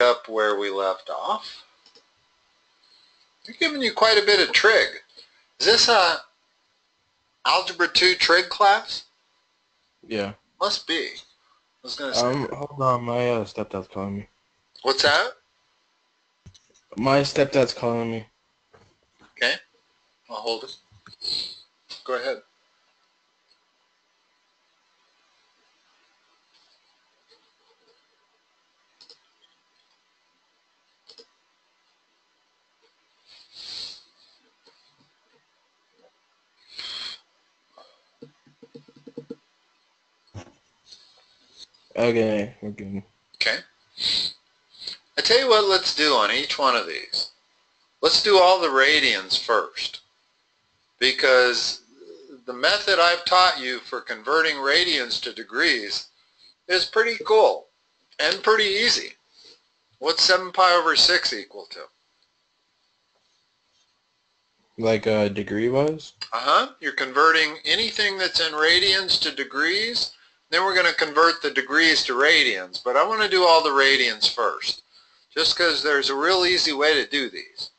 up where we left off. They're giving you quite a bit of trig. Is this a Algebra 2 trig class? Yeah. Must be. I was going to say. Hold on, my stepdad's calling me. What's that? My stepdad's calling me. Okay. I'll hold it. Go ahead. Okay, we're good. Okay. I tell you what, let's do on each one of these. Let's do all the radians first, because the method I've taught you for converting radians to degrees is pretty cool and pretty easy. What's 7 pi over 6 equal to? Like degree-wise? You're converting anything that's in radians to degrees. Then we're going to convert the degrees to radians. But I want to do all the radians first, just because there's a real easy way to do these.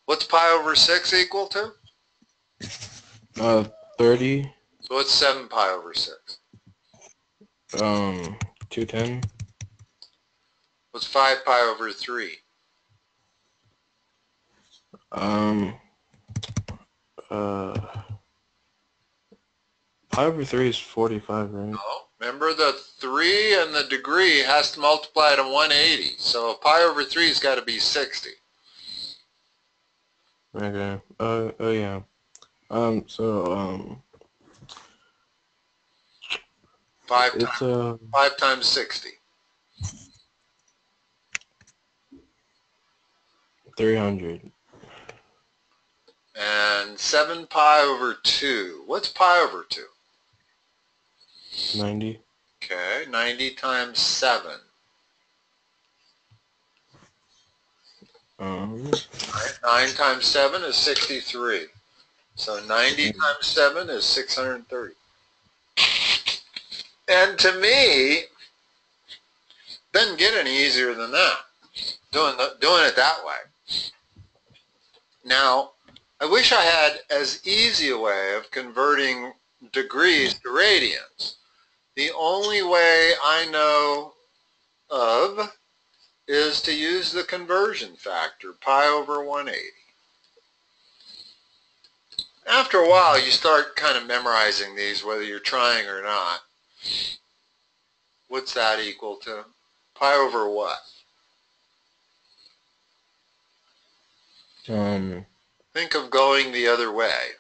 What's pi over 6 equal to? 30. So what's 7 pi over 6? 210. What's 5 pi over 3? Pi over 3 is 45, right? No. Remember, the 3 and the degree has to multiply to 180. So pi over 3 has got to be 60. Okay. Oh yeah. 5 times 60. 300. And 7 pi over 2. What's pi over 2? 90. Okay, 90 times 7. 9 times 7 is 63. So 90 times 7 is 630. And to me, doesn't get any easier than that, doing it that way. Now, I wish I had as easy a way of converting degrees to radians. The only way I know of is to use the conversion factor, pi over 180. After a while, you start kind of memorizing these, whether you're trying or not. What's that equal to? Pi over what? Think of going the other way.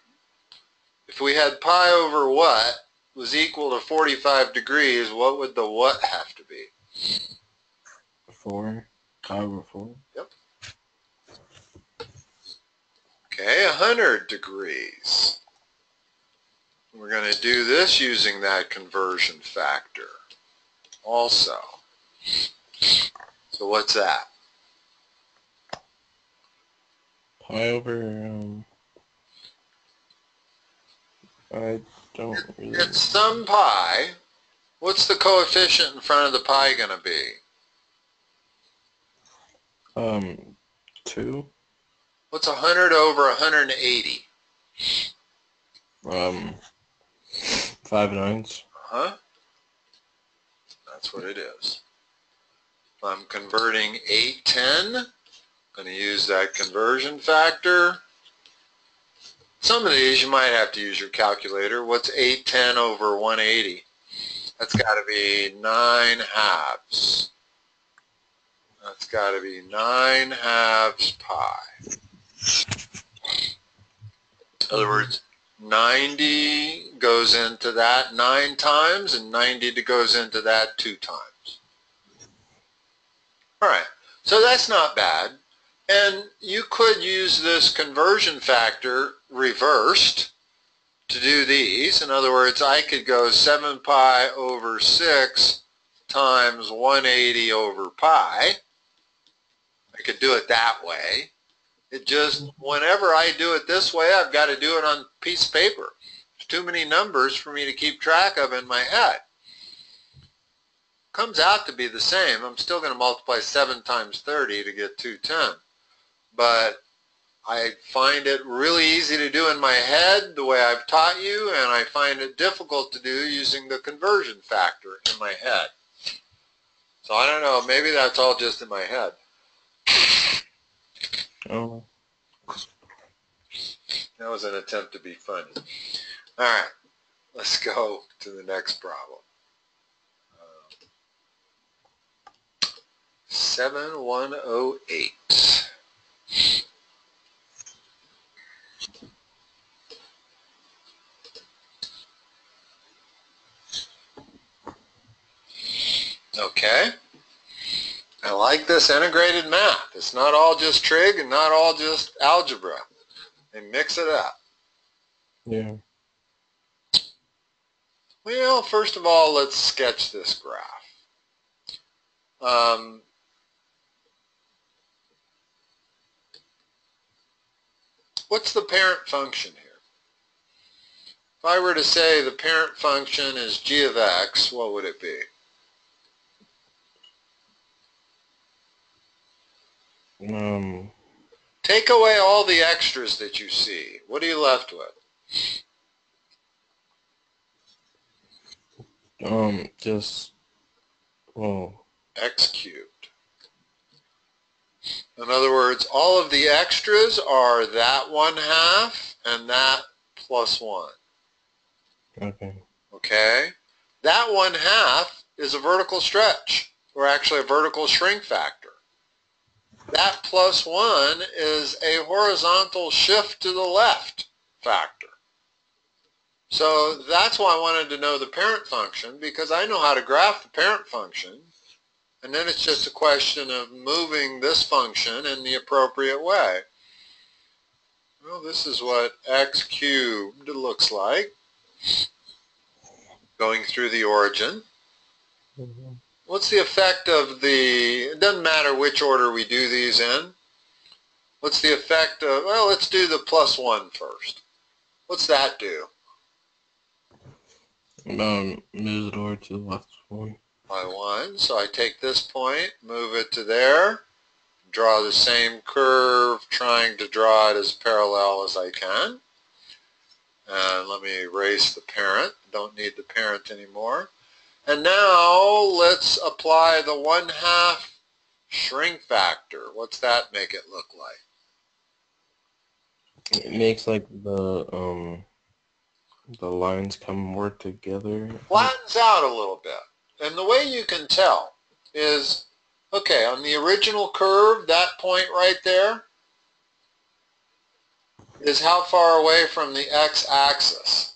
If we had pi over what was equal to 45 degrees, what would the what have to be? 4. Pi over 4. Yep. Okay, 100 degrees. We're going to do this using that conversion factor also. So what's that? Pi over, I don't really... It's some pi. What's the coefficient in front of the pi going to be? 2. What's 100 over 180? 5 nines. That's what it is. If I'm converting 810, I'm going to use that conversion factor. Some of these you might have to use your calculator. What's 810 over 180? That's got to be 9 halves. That's got to be 9 halves pi. In other words, 90 goes into that 9 times, and 90 goes into that 2 times. All right, so that's not bad. And you could use this conversion factor reversed to do these. In other words, I could go 7 pi over 6 times 180 over pi. I could do it that way. It just, whenever I do it this way, I've got to do it on a piece of paper. There's too many numbers for me to keep track of in my head. comes out to be the same. I'm still going to multiply 7 times 30 to get 210. But I find it really easy to do in my head the way I've taught you, and I find it difficult to do using the conversion factor in my head. So I don't know, maybe that's all just in my head. Oh. That was an attempt to be funny. All right, let's go to the next problem. 7108. Okay. I like this integrated math. It's not all just trig and not all just algebra. They mix it up. Yeah. Well, first of all, let's sketch this graph. What's the parent function here? If I were to say the parent function is g of x, what would it be? Take away all the extras that you see. What are you left with? X cubed. In other words, all of the extras are that 1/2 and that plus 1. Okay. Okay? That 1/2 is a vertical stretch, or actually a vertical shrink factor. That plus 1 is a horizontal shift to the left factor. So that's why I wanted to know the parent function, because I know how to graph the parent function, and then it's just a question of moving this function in the appropriate way. Well, this is what x cubed looks like, going through the origin. Mm-hmm. What's the effect of it doesn't matter which order we do these in. What's the effect of, well, let's do the plus 1 first. What's that do? Moves it over to the left one. By 1, so I take this point, move it to there, draw the same curve, trying to draw it as parallel as I can. And let me erase the parent. Don't need the parent anymore. And now let's apply the 1/2 shrink factor. What's that make it look like? It makes like the lines come more together. Flattens out a little bit. And the way you can tell is, okay, on the original curve, that point right there is how far away from the x-axis.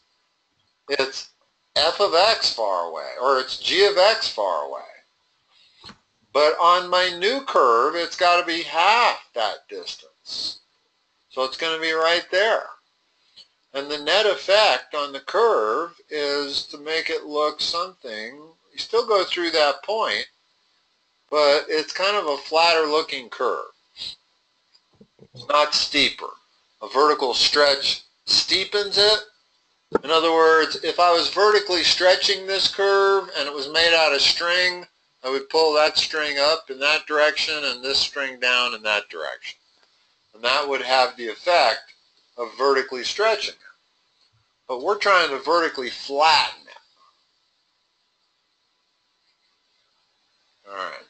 It's f of x far away, or it's g of x far away. But on my new curve, it's got to be half that distance. So it's going to be right there. And the net effect on the curve is to make it look something. You still go through that point, but it's kind of a flatter looking curve. It's not steeper. A vertical stretch steepens it. In other words, if I was vertically stretching this curve and it was made out of string, I would pull that string up in that direction and this string down in that direction. And that would have the effect of vertically stretching it. But we're trying to vertically flatten it. All right.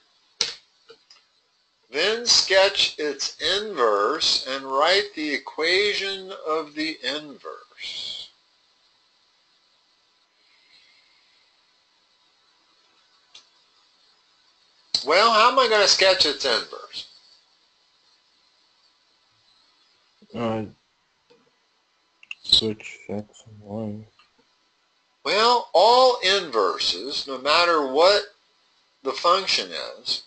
Then sketch its inverse and write the equation of the inverse. Well, how am I going to sketch its inverse? Switch x and y. Well, all inverses, no matter what the function is,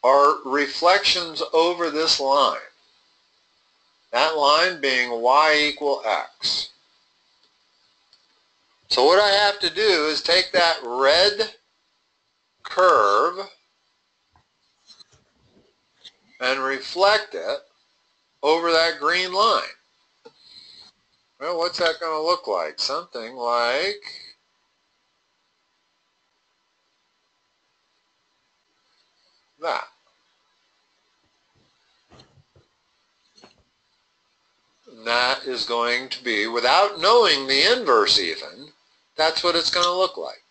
are reflections over this line. That line being y equal x. So what I have to do is take that red curve and reflect it over that green line. Well, what's that going to look like? Something like that. And that is going to be, without knowing the inverse even, that's what it's going to look like.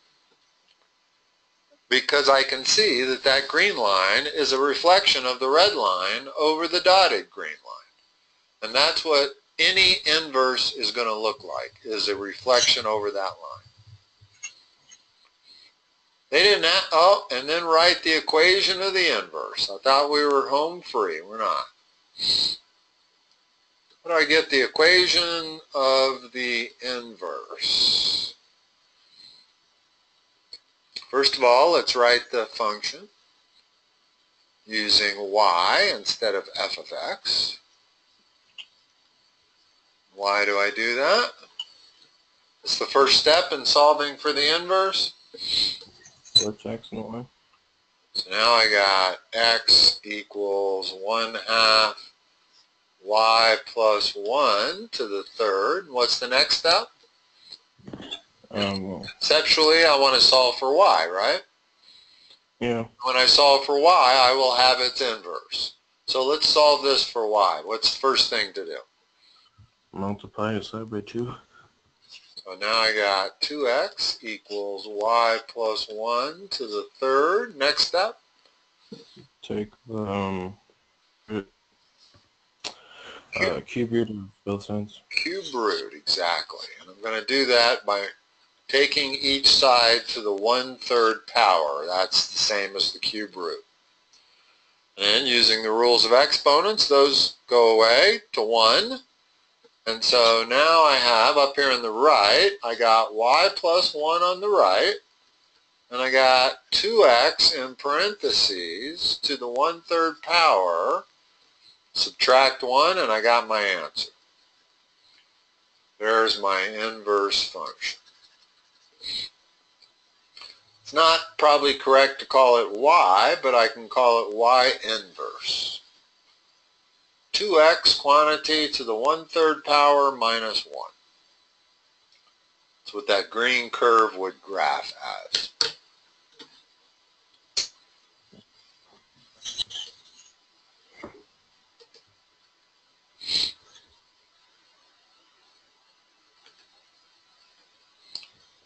Because I can see that that green line is a reflection of the red line over the dotted green line. And that's what any inverse is going to look like, is a reflection over that line. They didn't, oh, and then write the equation of the inverse. I thought we were home free. We're not. How do I get the equation of the inverse? First of all, let's write the function using y instead of f of x. Why do I do that? It's the first step in solving for the inverse. Switch x and y. So now I got x equals 1/2 y plus 1 to the third. What's the next step? Conceptually, I want to solve for y, right? Yeah. When I solve for y, I will have its inverse. So let's solve this for y. What's the first thing to do? Multiply it side by 2. So now I got 2x equals y plus 1 to the third. Next step? Take the cube root of both sides. Cube root, exactly. And I'm going to do that by taking each side to the 1/3 power. That's the same as the cube root. And using the rules of exponents, those go away to 1. And so now I have, up here on the right, I got y plus 1 on the right, and I got 2x in parentheses to the 1/3 power, subtract 1, and I got my answer. There's my inverse function. It's not probably correct to call it y, but I can call it y inverse. 2x quantity to the 1/3 power minus 1. That's what that green curve would graph as.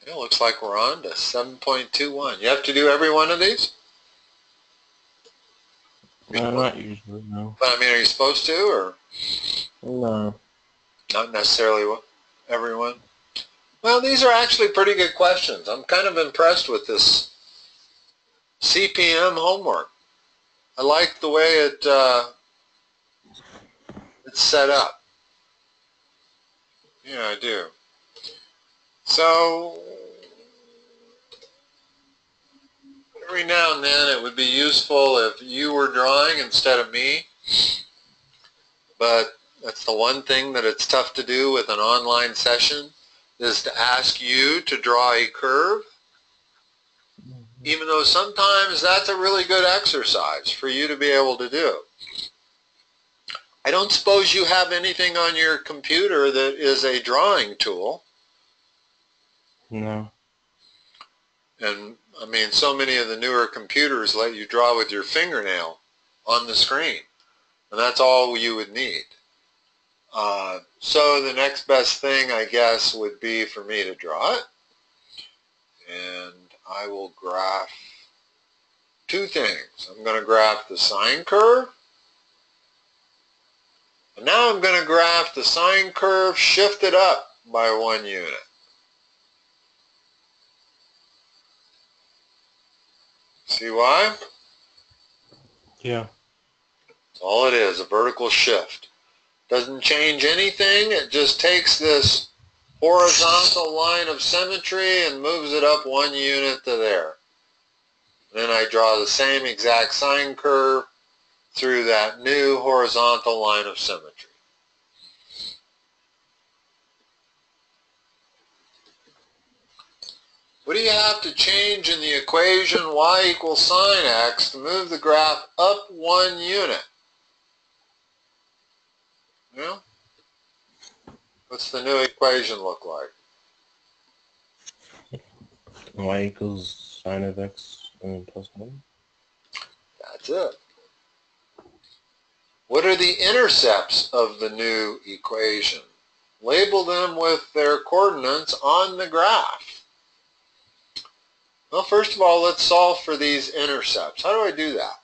It looks like we're on to 7.21. You have to do every one of these? Not usually, no. But I mean, are you supposed to, or? No. Not necessarily everyone. Well, these are actually pretty good questions. I'm kind of impressed with this CPM homework. I like the way it's set up. Yeah, I do. So every now and then it would be useful if you were drawing instead of me, but that's the one thing that it's tough to do with an online session, is to ask you to draw a curve, even though sometimes that's a really good exercise for you to be able to do. I don't suppose you have anything on your computer that is a drawing tool. No. And I mean, so many of the newer computers let you draw with your fingernail on the screen, and that's all you would need. So the next best thing, I guess, would be for me to draw it. And I will graph two things. I'm going to graph the sine curve. And now I'm going to graph the sine curve shifted up by 1 unit. See why? Yeah. That's all it is, a vertical shift. Doesn't change anything, it just takes this horizontal line of symmetry and moves it up 1 unit to there. Then I draw the same exact sine curve through that new horizontal line of symmetry. What do you have to change in the equation y equals sine x to move the graph up 1 unit? Yeah? What's the new equation look like? Y equals sine of x and plus 1. That's it. What are the intercepts of the new equation? Label them with their coordinates on the graph. Well, first of all, let's solve for these intercepts. How do I do that?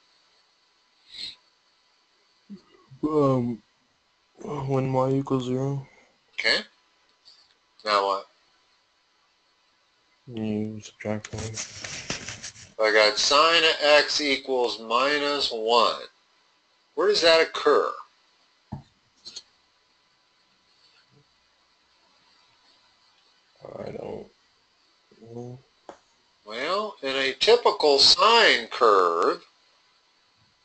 When y equals 0. Okay. Now what? You subtract 1. I got sine of x equals minus 1. Where does that occur? I don't know. Well, in a typical sine curve,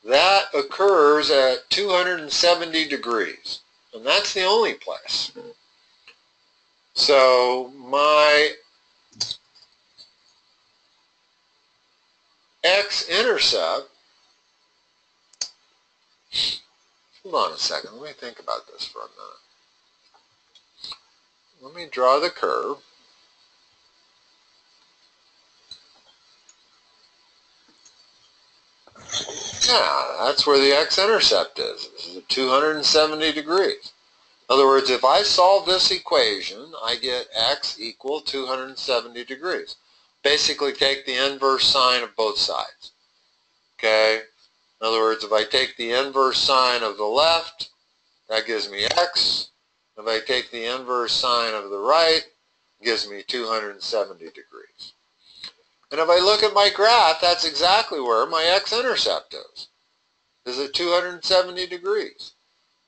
that occurs at 270 degrees. And that's the only place. So my x-intercept, hold on a second, let me think about this for a minute. Let me draw the curve. Yeah, that's where the x-intercept is. This is at 270 degrees. In other words, if I solve this equation, I get x equal 270 degrees. Basically, take the inverse sine of both sides. Okay? In other words, if I take the inverse sine of the left, that gives me x. If I take the inverse sine of the right, it gives me 270 degrees. And if I look at my graph, that's exactly where my x-intercept is at 270 degrees.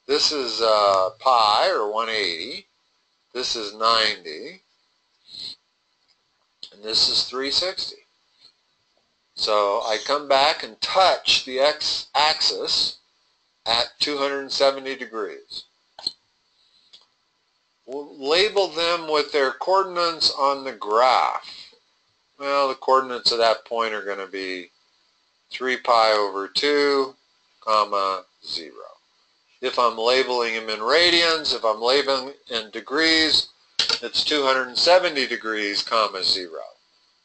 This is pi, or 180. This is 90. And this is 360. So I come back and touch the x-axis at 270 degrees. We'll label them with their coordinates on the graph. Well, the coordinates at that point are going to be 3 pi over 2, comma, 0. If I'm labeling them in radians, if I'm labeling in degrees, it's 270 degrees, comma, 0.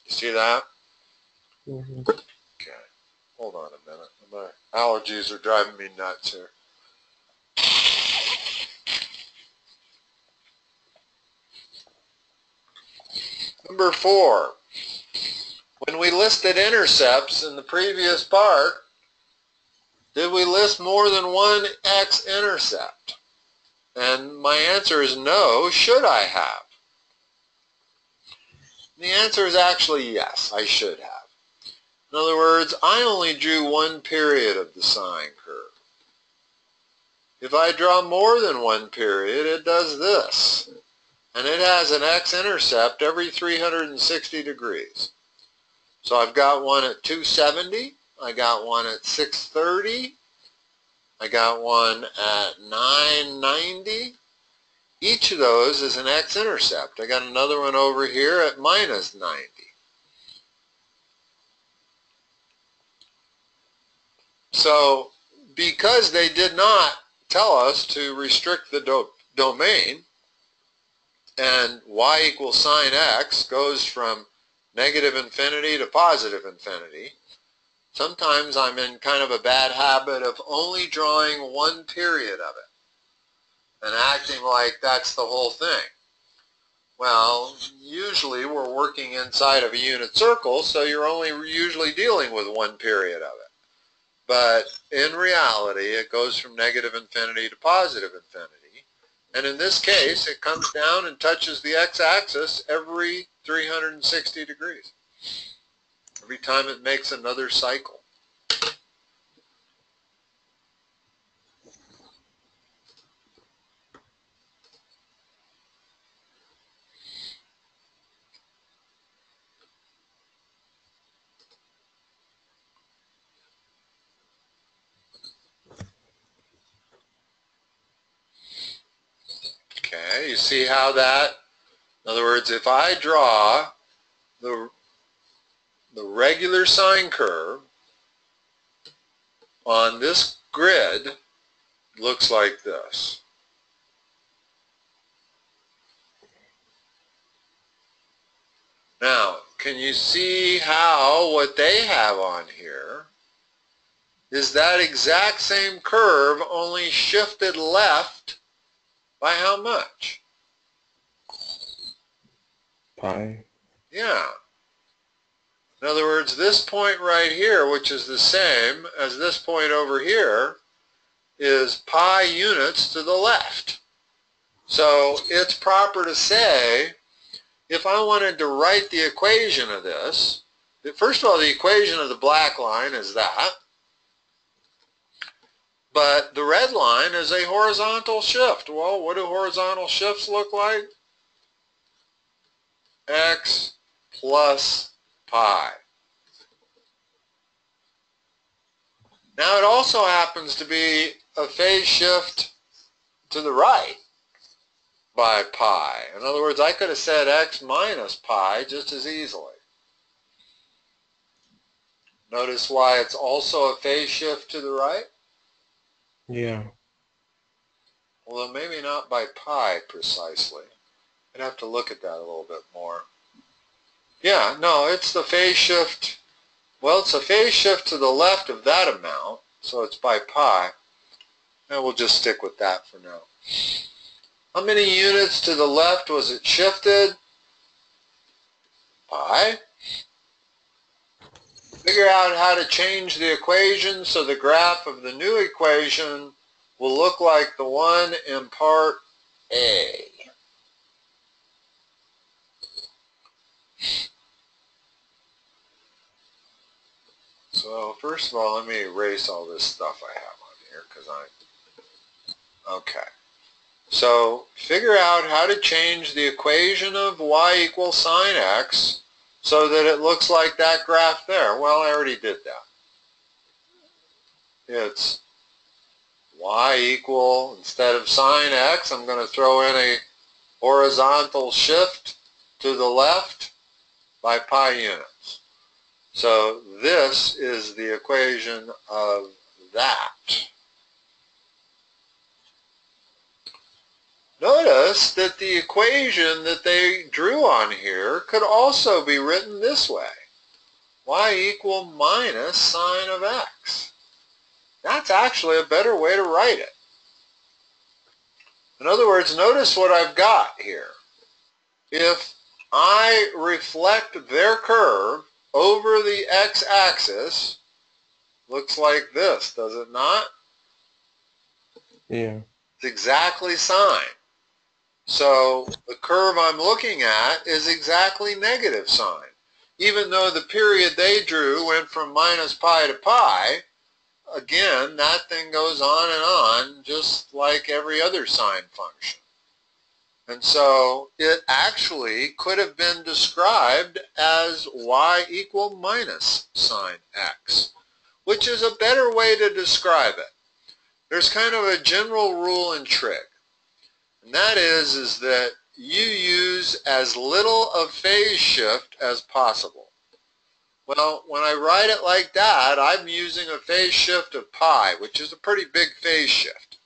You see that? Mm-hmm. Okay. Hold on a minute. My allergies are driving me nuts here. Number 4. When we listed intercepts in the previous part, did we list more than one x-intercept? And my answer is no. Should I have? The answer is actually yes, I should have. In other words, I only drew one period of the sine curve. If I draw more than one period, it does this. And it has an x-intercept every 360 degrees. So I've got one at 270, I got one at 630, I got one at 990. Each of those is an x-intercept. I got another one over here at minus 90. So because they did not tell us to restrict the domain, and y equals sine x goes from negative infinity to positive infinity, sometimes I'm in kind of a bad habit of only drawing one period of it and acting like that's the whole thing. Well, usually we're working inside of a unit circle, so you're only usually dealing with one period of it. But in reality, it goes from negative infinity to positive infinity. And in this case, it comes down and touches the x-axis every 360 degrees. Every time it makes another cycle. Okay, you see how that, in other words, if I draw the regular sine curve on this grid, it looks like this. Now, can you see how what they have on here is that exact same curve, only shifted left by how much? Pi. Yeah. In other words, this point right here, which is the same as this point over here, is pi units to the left. So it's proper to say, if I wanted to write the equation of this, first of all, the equation of the black line is that, but the red line is a horizontal shift. Well, what do horizontal shifts look like? X plus pi. Now it also happens to be a phase shift to the right by pi. In other words, I could have said x minus pi just as easily. Notice why it's also a phase shift to the right? Yeah. Well, maybe not by pi precisely. I'd have to look at that a little bit more. Yeah, no, it's the phase shift. Well, it's a phase shift to the left of that amount, so it's by pi. And we'll just stick with that for now. How many units to the left was it shifted? Pi. Figure out how to change the equation so the graph of the new equation will look like the one in part A. So first of all, let me erase all this stuff I have on here because okay. So figure out how to change the equation of y equals sine x so that it looks like that graph there. Well, I already did that. It's y equal, instead of sine x, I'm going to throw in a horizontal shift to the left by pi units. So this is the equation of that. Notice that the equation that they drew on here could also be written this way. Y equal minus sine of x. That's actually a better way to write it. In other words, notice what I've got here. If I reflect their curve over the x-axis, looks like this, does it not? Yeah. It's exactly sine. So the curve I'm looking at is exactly negative sine. Even though the period they drew went from minus pi to pi, again, that thing goes on and on just like every other sine function. And so it actually could have been described as y equal minus sine x, which is a better way to describe it. There's kind of a general rule in trig, and that is that you use as little of phase shift as possible. Well, when I write it like that, I'm using a phase shift of pi, which is a pretty big phase shift.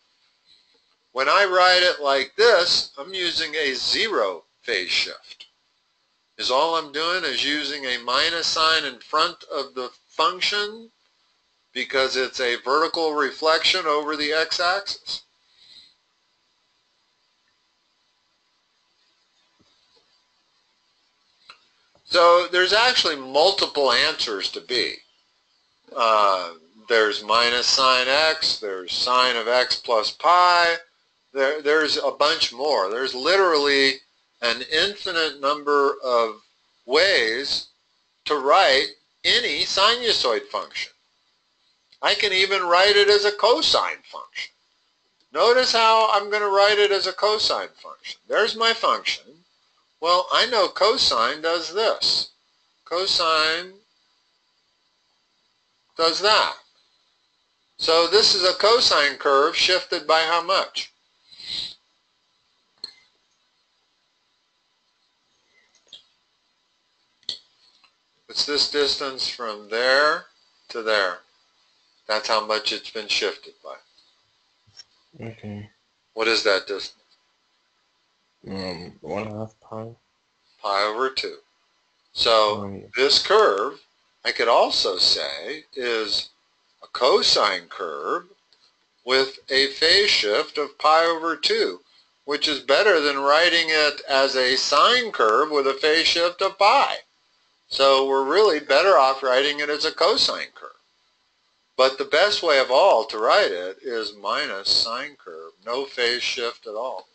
When I write it like this, I'm using a zero phase shift. Is all I'm doing is using a minus sign in front of the function because it's a vertical reflection over the x-axis. So there's actually multiple answers to B. There's minus sine x, there's sine of x plus pi, there's a bunch more. There's literally an infinite number of ways to write any sinusoid function. I can even write it as a cosine function. Notice how I'm going to write it as a cosine function. There's my function. Well, I know cosine does this. Cosine does that. So this is a cosine curve shifted by how much? It's this distance from there to there. That's how much it's been shifted by. Okay. What is that distance? 1/2 pi. Pi over 2. So this curve, I could also say, is a cosine curve with a phase shift of pi over 2, which is better than writing it as a sine curve with a phase shift of pi. So we're really better off writing it as a cosine curve. But the best way of all to write it is minus sine curve, no phase shift at all.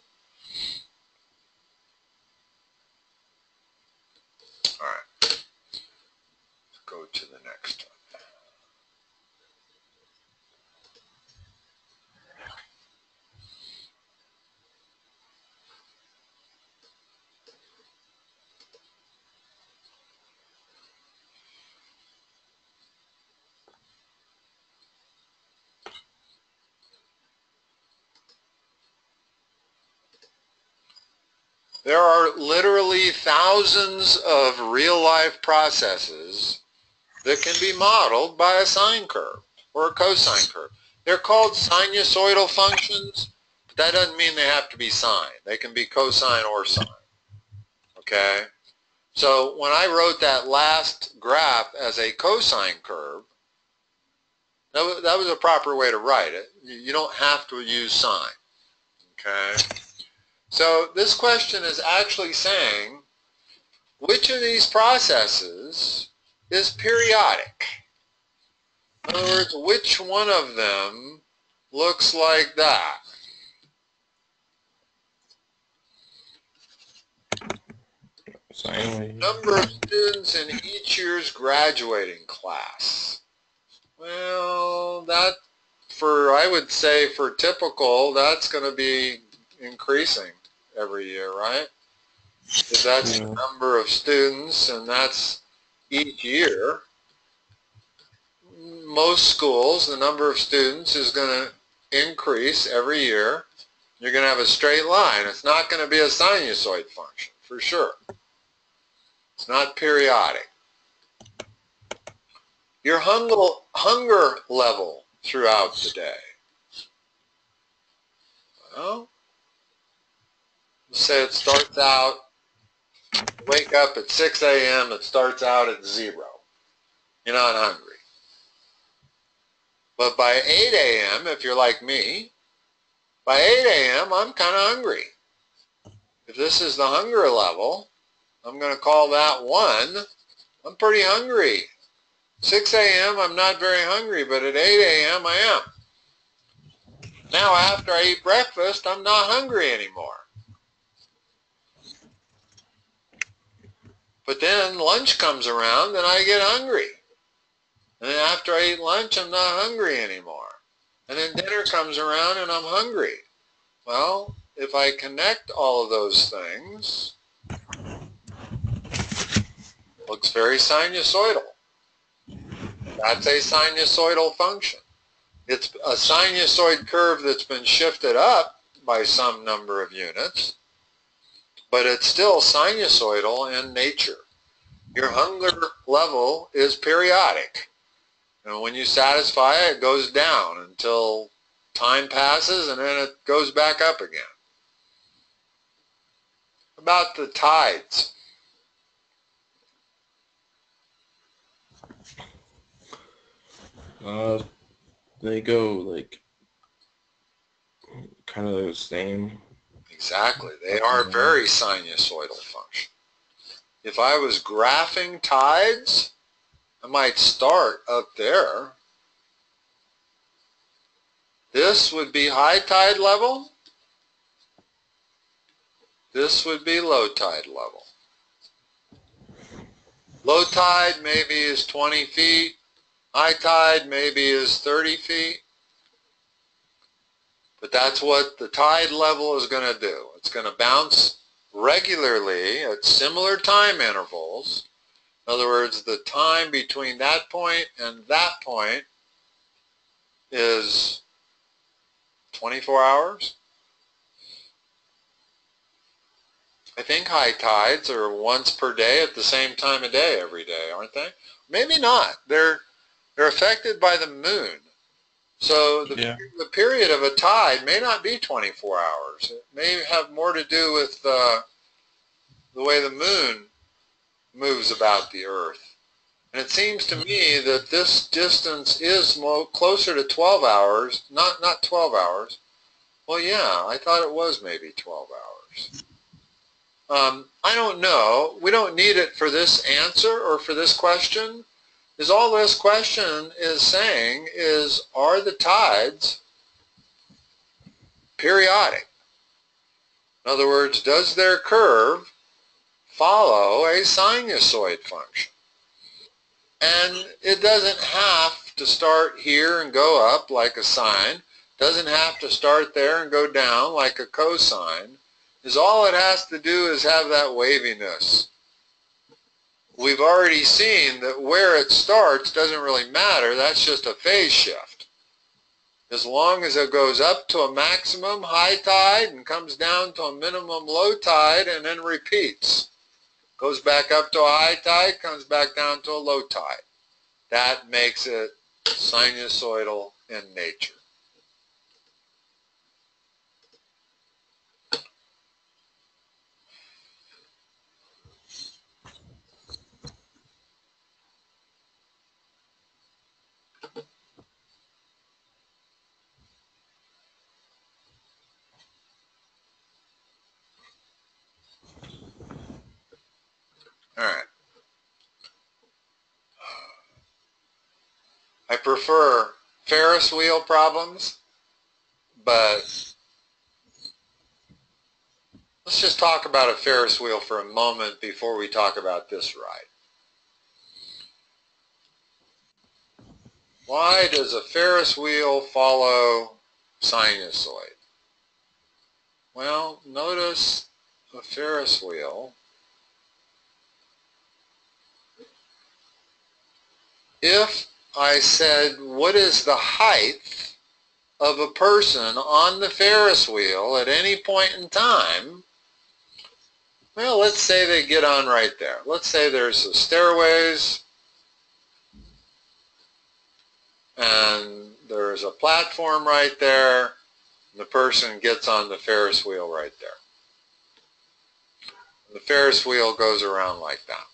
All right, let's go to the next one. There are literally thousands of real-life processes that can be modeled by a sine curve or a cosine curve. They're called sinusoidal functions, but that doesn't mean they have to be sine. They can be cosine or sine, okay? So when I wrote that last graph as a cosine curve, that was a proper way to write it. You don't have to use sine, okay? So this question is actually saying, which of these processes is periodic? In other words, which one of them looks like that? Sine wave. Number of students in each year's graduating class. Well, I would say for typical, that's going to be increasing every year, right? If that's the number of students and that's each year, most schools, the number of students is going to increase every year. You're going to have a straight line. It's not going to be a sinusoid function, for sure. It's not periodic. Your hunger level throughout the day. Well, let's say it starts out, wake up at 6 a.m., it starts out at 0. You're not hungry. But by 8 a.m., if you're like me, by 8 a.m., I'm kind of hungry. If this is the hunger level, I'm going to call that 1. I'm pretty hungry. 6 a.m., I'm not very hungry, but at 8 a.m., I am. Now, after I eat breakfast, I'm not hungry anymore. But then lunch comes around and I get hungry. And then after I eat lunch, I'm not hungry anymore. And then dinner comes around and I'm hungry. Well, if I connect all of those things, it looks very sinusoidal. That's a sinusoidal function. It's a sinusoid curve that's been shifted up by some number of units, but it's still sinusoidal in nature. Your hunger level is periodic. And when you satisfy it, it goes down until time passes and then it goes back up again. About the tides. They go like kind of the same. Exactly. They are very sinusoidal function. If I was graphing tides, I might start up there. This would be high tide level. This would be low tide level. Low tide maybe is 20 feet. High tide maybe is 30 feet. But that's what the tide level is going to do. It's going to bounce regularly at similar time intervals. In other words, the time between that point and that point is 24 hours. I think high tides are once per day at the same time of day every day, aren't they? Maybe not. They're affected by the moon. So the period of a tide may not be 24 hours. It may have more to do with the way the moon moves about the earth And it seems to me that this distance is closer to 12 hours, not 12 hours. Well, yeah, I thought it was maybe 12 hours. I don't know. We don't need it for this answer or for this question. Is all this question is saying is, are the tides periodic? In other words, does their curve follow a sinusoid function? And it doesn't have to start here and go up like a sine. Doesn't have to start there and go down like a cosine. Is all it has to do is have that waviness. We've already seen that where it starts doesn't really matter. That's just a phase shift. As long as it goes up to a maximum high tide and comes down to a minimum low tide and then repeats. Goes back up to a high tide, comes back down to a low tide. That makes it sinusoidal in nature. All right. I prefer Ferris wheel problems, but let's just talk about a Ferris wheel for a moment before we talk about this ride. Why does a Ferris wheel follow sinusoid? Well, notice a Ferris wheel. If I said, what is the height of a person on the Ferris wheel at any point in time? Well, let's say they get on right there. Let's say there's the stairways and there's a platform right there, and the person gets on the Ferris wheel right there. The Ferris wheel goes around like that.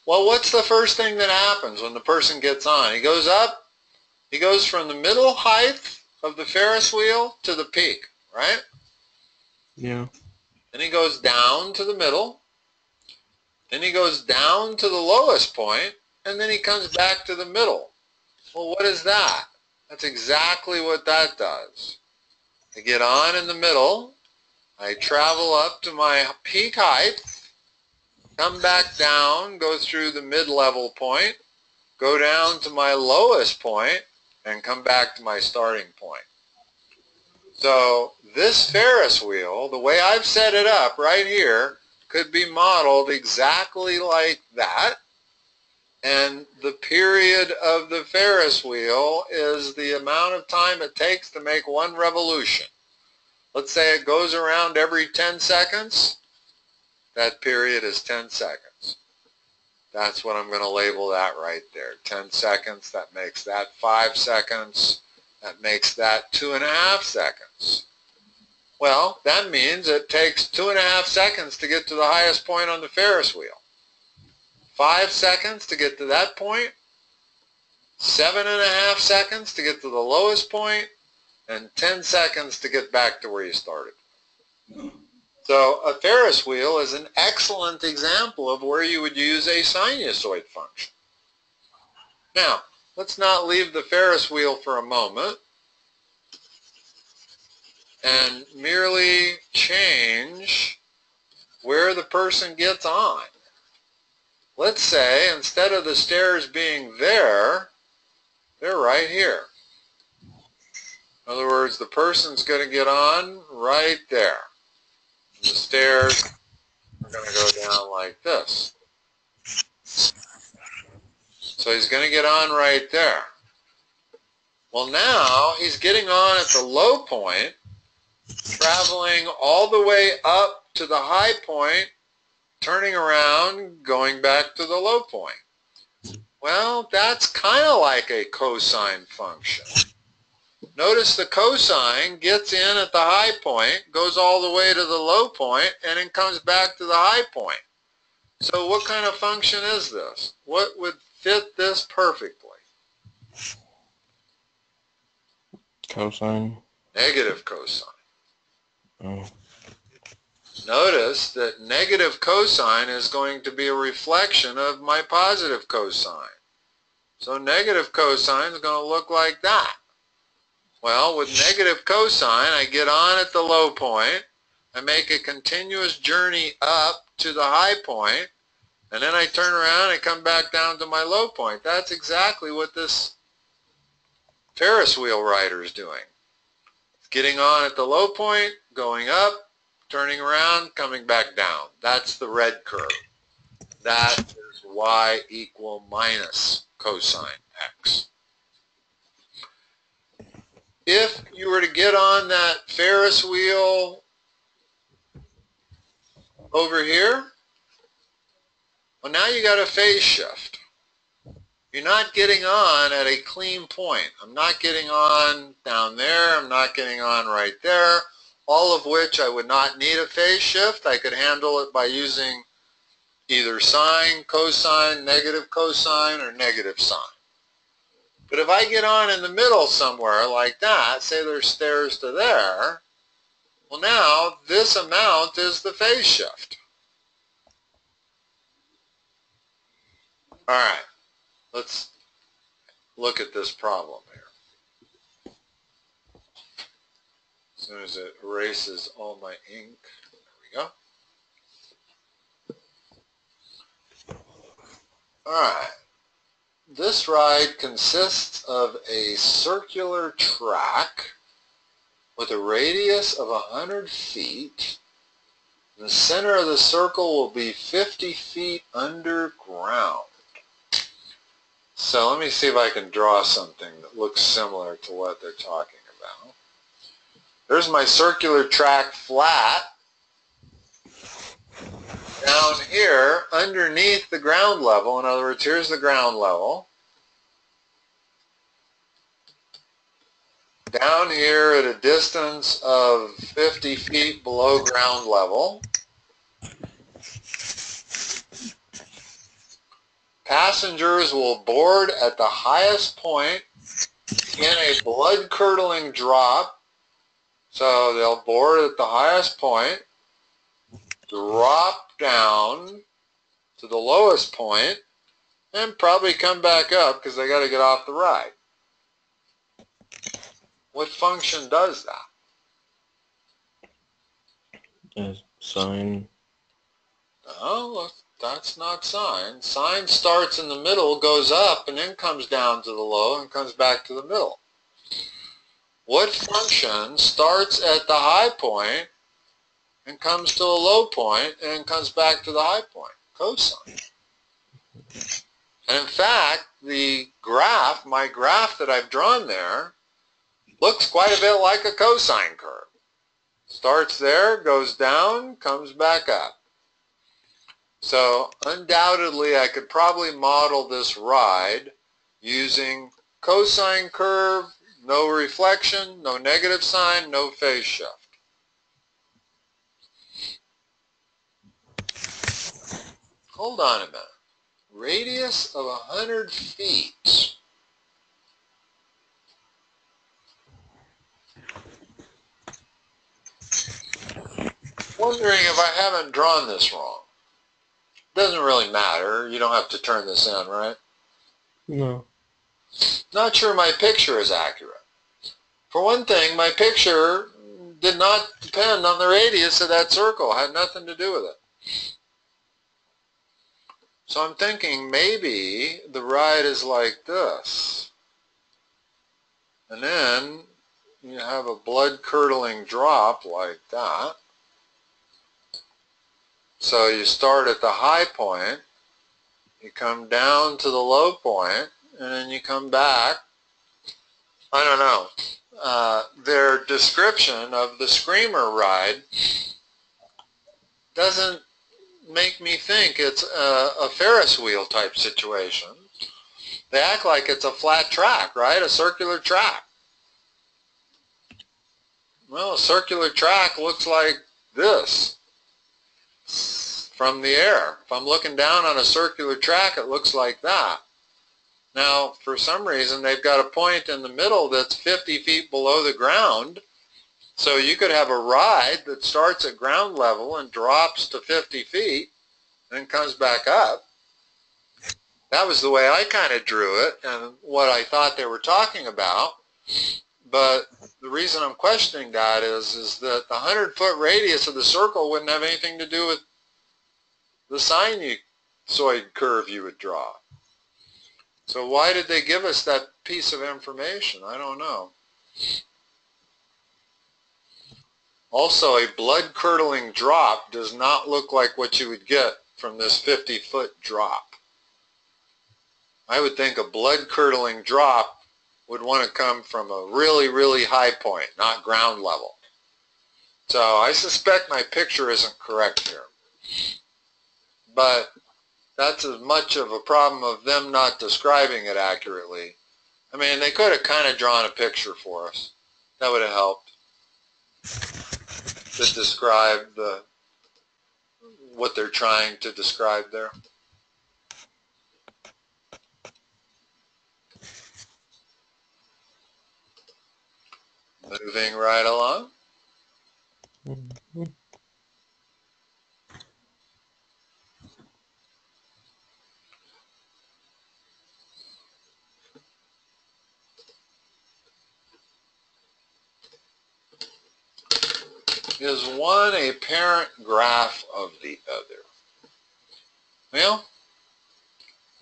Well, what's the first thing that happens when the person gets on? He goes up, he goes from the middle height of the Ferris wheel to the peak, right? Yeah. Then he goes down to the middle, then he goes down to the lowest point, and then he comes back to the middle. Well, what is that? That's exactly what that does. I get on in the middle, I travel up to my peak height, come back down, go through the mid-level point, go down to my lowest point, and come back to my starting point. So this Ferris wheel, the way I've set it up right here, could be modeled exactly like that. And the period of the Ferris wheel is the amount of time it takes to make one revolution. Let's say it goes around every 10 seconds. That period is 10 seconds. That's what I'm going to label that right there. 10 seconds, that makes that 5 seconds. That makes that 2.5 seconds. Well, that means it takes 2.5 seconds to get to the highest point on the Ferris wheel. 5 seconds to get to that point. 7.5 seconds to get to the lowest point. And 10 seconds to get back to where you started. So a Ferris wheel is an excellent example of where you would use a sinusoid function. Now, let's not leave the Ferris wheel for a moment and merely change where the person gets on. Let's say instead of the stairs being there, they're right here. In other words, the person's going to get on right there. The stairs are going to go down like this. So he's going to get on right there. Well, now he's getting on at the low point, traveling all the way up to the high point, turning around, going back to the low point. Well, that's kind of like a cosine function. Notice the cosine gets in at the high point, goes all the way to the low point, and then comes back to the high point. So what kind of function is this? What would fit this perfectly? Cosine. Negative cosine. Oh. Notice that negative cosine is going to be a reflection of my positive cosine. So negative cosine is going to look like that. Well, with negative cosine, I get on at the low point, I make a continuous journey up to the high point, and then I turn around and come back down to my low point. That's exactly what this Ferris wheel rider is doing. It's getting on at the low point, going up, turning around, coming back down. That's the red curve. That is y equal minus cosine x. If you were to get on that Ferris wheel over here, well, now you got a phase shift. You're not getting on at a clean point. I'm not getting on down there. I'm not getting on right there, all of which I would not need a phase shift. I could handle it by using either sine, cosine, negative cosine, or negative sine. But if I get on in the middle somewhere like that, say there's stairs to there, well, now this amount is the phase shift. All right, let's look at this problem here. As soon as it erases all my ink, there we go. All right. This ride consists of a circular track with a radius of 100 feet. The center of the circle will be 50 feet underground. So let me see if I can draw something that looks similar to what they're talking about. There's my circular track flat. Down here, underneath the ground level, in other words, here's the ground level. Down here at a distance of 50 feet below ground level, passengers will board at the highest point in a blood-curdling drop. So they'll board at the highest point, drop down to the lowest point, and probably come back up because they got to get off the ride. What function does that? Sine. Oh, that's not sine. Sine starts in the middle, goes up, and then comes down to the low and comes back to the middle. What function starts at the high point and comes to a low point and comes back to the high point? Cosine. And in fact, the graph, my graph that I've drawn there, looks quite a bit like a cosine curve. Starts there, goes down, comes back up. So undoubtedly I could probably model this ride using cosine curve, no reflection, no negative sign, no phase shift. Hold on a minute. Radius of 100 feet. Wondering if I haven't drawn this wrong. Doesn't really matter. You don't have to turn this in, right? No. Not sure my picture is accurate. For one thing, my picture did not depend on the radius of that circle. It had nothing to do with it. So I'm thinking maybe the ride is like this. And then you have a blood-curdling drop like that. So you start at the high point, you come down to the low point, and then you come back. I don't know. Their description of the Screamer ride doesn't make me think it's a Ferris wheel type situation. They act like it's a flat track, right? A circular track. Well, a circular track looks like this. from the air. If I'm looking down on a circular track, it looks like that. Now, for some reason, they've got a point in the middle that's 50 feet below the ground. So you could have a ride that starts at ground level and drops to 50 feet and comes back up. That was the way I kind of drew it and what I thought they were talking about. But the reason I'm questioning that is that the 100-foot radius of the circle wouldn't have anything to do with the sinusoid curve you would draw. So why did they give us that piece of information? I don't know. Also, a blood-curdling drop does not look like what you would get from this 50-foot drop. I would think a blood-curdling drop would want to come from a really, really high point, not ground level. So I suspect my picture isn't correct here. But that's as much of a problem of them not describing it accurately. I mean, they could have kind of drawn a picture for us. That would have helped to describe what they're trying to describe there. Moving right along. Is one a parent graph of the other? Well,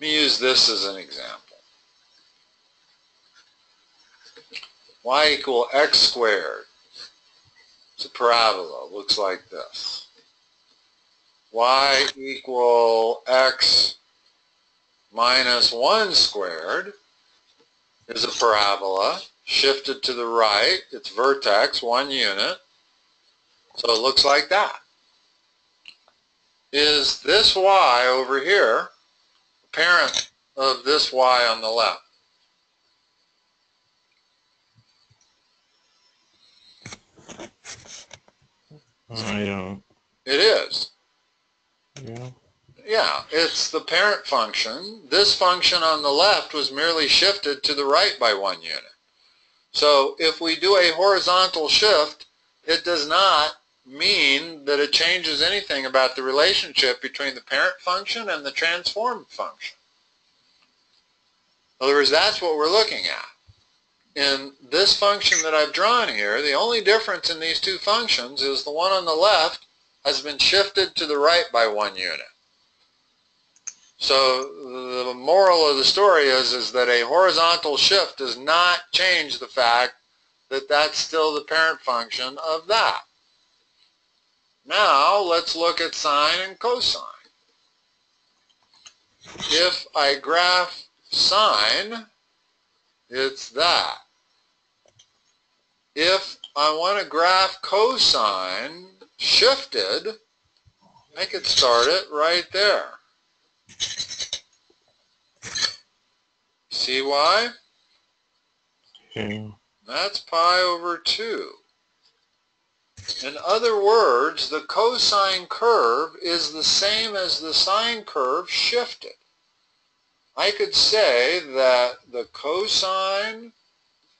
let me use this as an example. Y equal x squared. It's a parabola. It looks like this. Y equal x minus 1 squared is a parabola shifted to the right. Its vertex, 1 unit. So it looks like that. Is this y over here a parent of this y on the left? I don't. It is. Yeah. Yeah, it's the parent function. This function on the left was merely shifted to the right by 1 unit. So if we do a horizontal shift, it does not mean that it changes anything about the relationship between the parent function and the transformed function. In other words, that's what we're looking at. In this function that I've drawn here, the only difference in these two functions is the one on the left has been shifted to the right by 1 unit. So the moral of the story is that a horizontal shift does not change the fact that that's still the parent function of that. Now let's look at sine and cosine. If I graph sine, it's that. If I want to graph cosine shifted, I could start it right there. See why? Yeah. That's pi over 2. In other words, the cosine curve is the same as the sine curve shifted. I could say that the cosine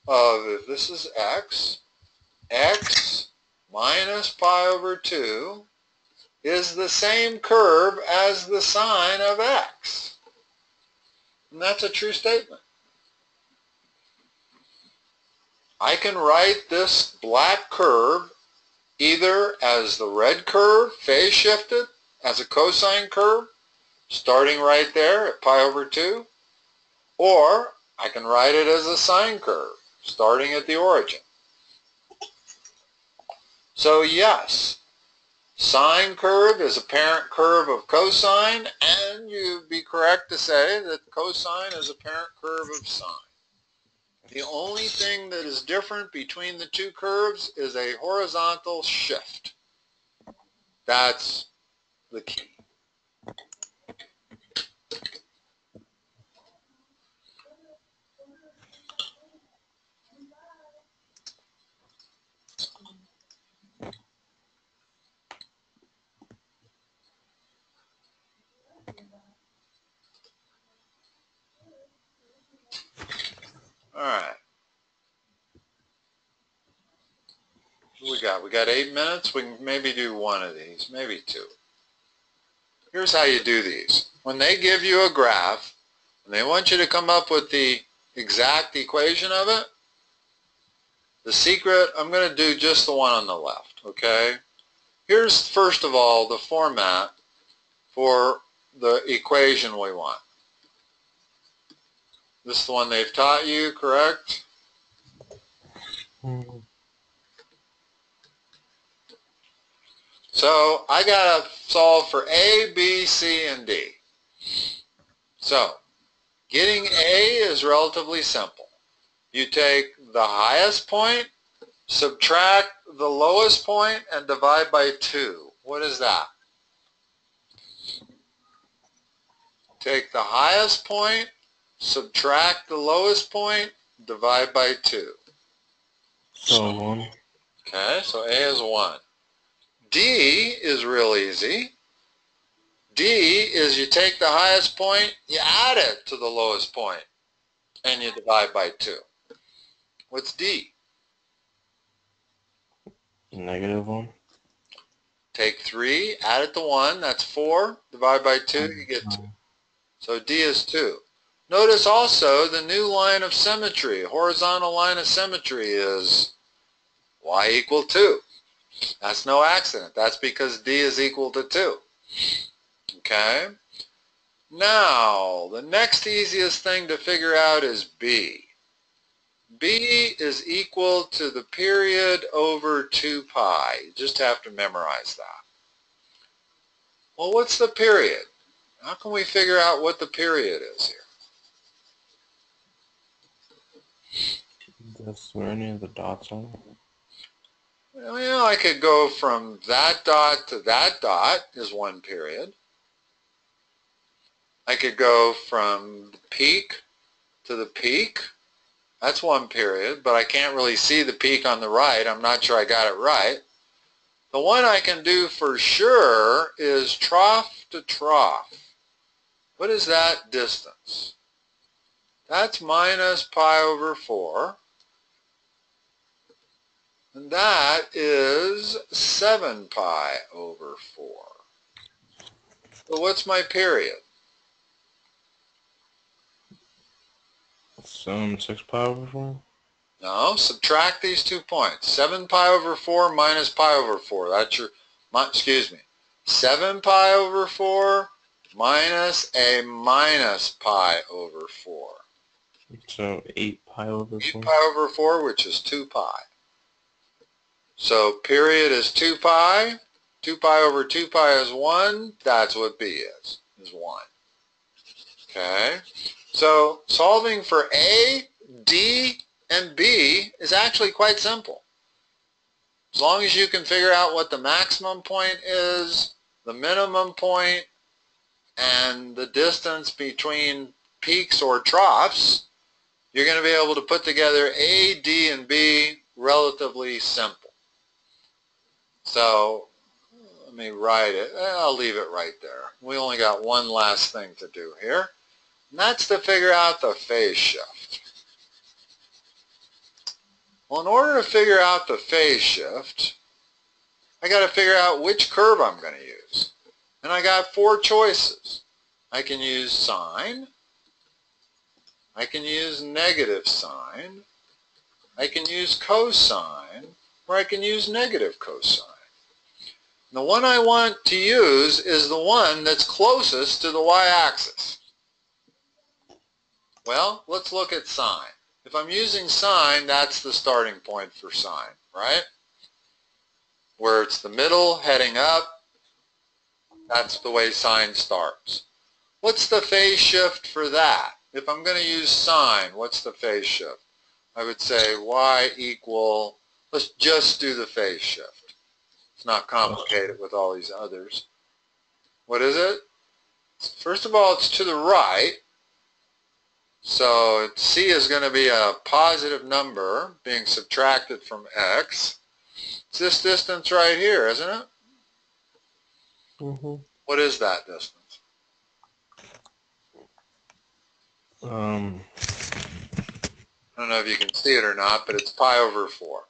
of, if this is x, x minus pi over 2 is the same curve as the sine of x. And that's a true statement. I can write this black curve either as the red curve, phase shifted, as a cosine curve, starting right there at pi over 2, or I can write it as a sine curve, starting at the origin. So yes, sine curve is a parent curve of cosine, and you'd be correct to say that cosine is a parent curve of sine. The only thing that is different between the two curves is a horizontal shift. That's the key. We got 8 minutes. We can maybe do one of these, maybe two. Here's how you do these. When they give you a graph, and they want you to come up with the exact equation of it, the secret, I'm going to do just the one on the left, okay? Here's, first of all, the format for the equation we want. This is the one they've taught you, correct? Mm-hmm. So I got to solve for A, B, C, and D. So getting A is relatively simple. You take the highest point, subtract the lowest point, and divide by 2. What is that? Take the highest point, subtract the lowest point, divide by 2. So 1. Okay, so A is 1. D is real easy. D is you take the highest point, you add it to the lowest point, and you divide by 2. What's D? -1. Take 3, add it to 1, that's 4. Divide by 2, you get 2. So D is 2. Notice also the new line of symmetry, horizontal line of symmetry is y equal 2. That's no accident. That's because D is equal to 2. Okay? Now, the next easiest thing to figure out is B. B is equal to the period over 2 pi. You just have to memorize that. Well, what's the period? How can we figure out what the period is here? Guess where any of the dots are. Well, you know, I could go from that dot to that dot is one period. I could go from the peak to the peak. That's one period, but I can't really see the peak on the right. I'm not sure I got it right. The one I can do for sure is trough to trough. What is that distance? That's minus pi over 4. And that is 7 pi over 4. So what's my period? It's 6 pi over 4. No, subtract these 2 points. 7 pi over 4 minus pi over 4. That's your, excuse me, 7 pi over 4 minus a minus pi over 4. So 8 pi over 8 4. pi over 4, which is 2 pi. So period is 2 pi. 2 pi over 2 pi is 1. That's what B is 1. Okay? So solving for A, D, and B is actually quite simple. As long as you can figure out what the maximum point is, the minimum point, and the distance between peaks or troughs, you're going to be able to put together A, D, and B relatively simple. So let me write it. I'll leave it right there. We only got one last thing to do here, and that's to figure out the phase shift. Well, in order to figure out the phase shift, I got to figure out which curve I'm going to use. And I got 4 choices. I can use sine, I can use negative sine, I can use cosine, or I can use negative cosine. The one I want to use is the one that's closest to the y-axis. Well, let's look at sine. If I'm using sine, that's the starting point for sine, right? Where it's the middle heading up, that's the way sine starts. What's the phase shift for that? If I'm going to use sine, what's the phase shift? I would say y equal, let's just do the phase shift. It's not complicated with all these others. What is it? First of all, it's to the right. So C is going to be a positive number being subtracted from X. It's this distance right here, isn't it? Mm-hmm. What is that distance? Um, I don't know if you can see it or not, but it's pi over 4.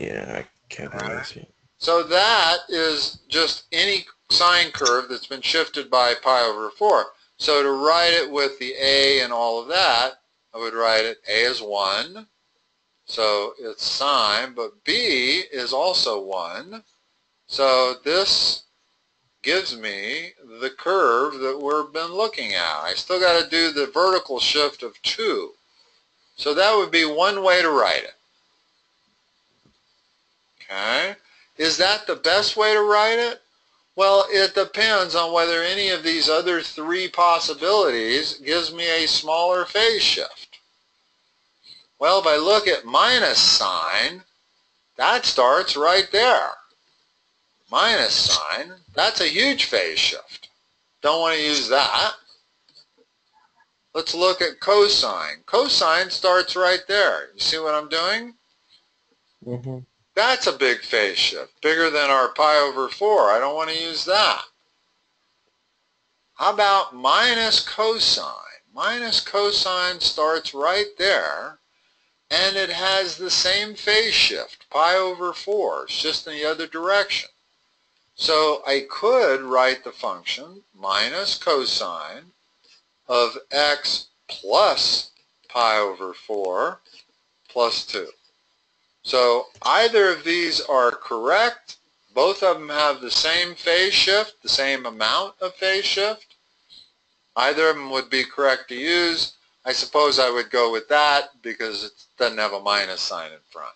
Yeah, I can't really see. So that is just any sine curve that's been shifted by pi over 4. So to write it with the a and all of that, I would write it a is 1. So it's sine, but b is also 1. So this gives me the curve that we've been looking at. I still got to do the vertical shift of 2. So that would be one way to write it. Okay? Is that the best way to write it? Well, it depends on whether any of these other three possibilities gives me a smaller phase shift. Well, if I look at minus sine, that starts right there. Minus sine, that's a huge phase shift. Don't want to use that. Let's look at cosine. Cosine starts right there. You see what I'm doing? Mm-hmm. That's a big phase shift, bigger than our pi over 4. I don't want to use that. How about minus cosine? Minus cosine starts right there, and it has the same phase shift, pi over 4. It's just in the other direction. So I could write the function minus cosine of x plus pi over 4 plus 2. So either of these are correct. Both of them have the same phase shift, the same amount of phase shift. Either of them would be correct to use. I suppose I would go with that because it doesn't have a minus sign in front.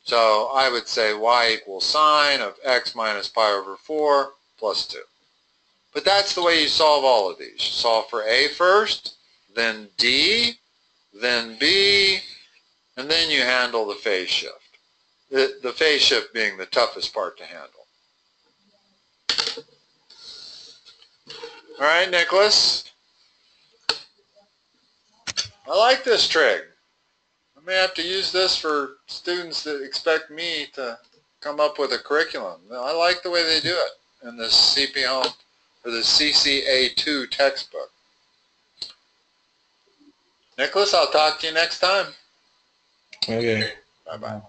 So I would say y equals sine of x minus pi over 4 plus 2. But that's the way you solve all of these. You solve for a first, then d, then b, and then you handle the phase shift. The phase shift being the toughest part to handle. All right, Nicholas. I like this trig. I may have to use this for students that expect me to come up with a curriculum. I like the way they do it in this CPO or the CCA2 textbook. Nicholas, I'll talk to you next time. Okay. Bye-bye.